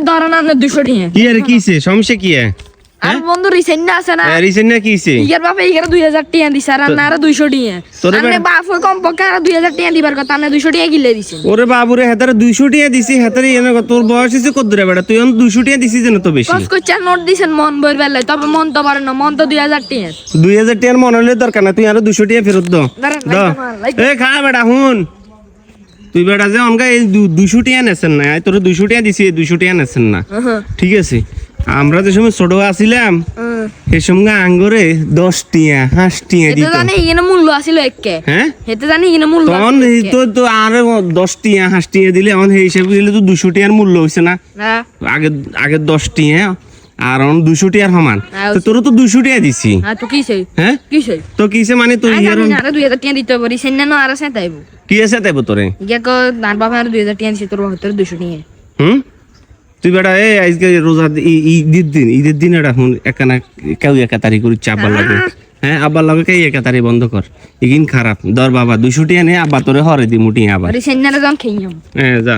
ধরেন আপনি 200 টাকা কি আর কিছে সমস্যা কি আর বন্ধু রিসেন্ট না আছে না রিসেন্ট না কিছে ইয়ার বাপে ইয়ার 2000 টাকা দিছে আর না 200 টাকা আপনি বাপ কম পক্ষে আর 2000 টাকা দিবার কথা আপনি 200 টাকা গিলে দিছেন ওরে বাবুরে হেতারে 200 টাকা দিছি হেতারে এনে তোর বয়স হইছে কত রে বেটা তুই 200 টাকা দিছিস না তো বেশি কস কইছা নোট দিছেন মন বইর বেলায় তবে মন তো পারে না মন তো 2000 টাকা 2000 টাকার মন হলে দরকার না তুই আরো 200 টাকা ফেরত দাও এ খা বেটা হুন তুই বেটা যে অনকা এই 200 টাকা নেছেন না তোর 200 টাকা দিছি 200 টাকা নেছেন না ঠিক আছে আমরা যে সময় ছোট আছিলাম সেই সময় আঙ্গুরে 10 টাকা 5 টাকা দিত এটা জানি ইনে মূল্য আছিল একে হ্যাঁ এটা জানি ইনে মূল্য তখন তো আর 10 টাকা 5 টাকা দিলে এখন এই হিসাবে দিলে তো 200 টাকার মূল্য হইছে না হ্যাঁ আগে 10 টাকা আর এখন 200 টাকার সমান তো তোর তো 200 টাকা দিছি তো কিছে হ্যাঁ কিছে তো কিছে মানে তুই আর 2000 টাকা দিতে পারি সেন না আর আছে তাইবো কি আছে তাইবো তোরে ইয়া কো আর বাবা আর 2000 টাকা দিছে তোর বাবা তোর 200 টাকা তুই বেটা এই আজকে রোজা ঈদের দিন এটা শুন একানা কেউ একাতারি করি আব্বার লাগে হ্যাঁ আব্বার লাগে কে একাতারি বন্ধ কর ইগিন খারাপ দর বাবা 200 টাকা নে আব্বা তোরে হরে দি মুটি আবার সেন না যখন খেইয়াম হ্যাঁ যা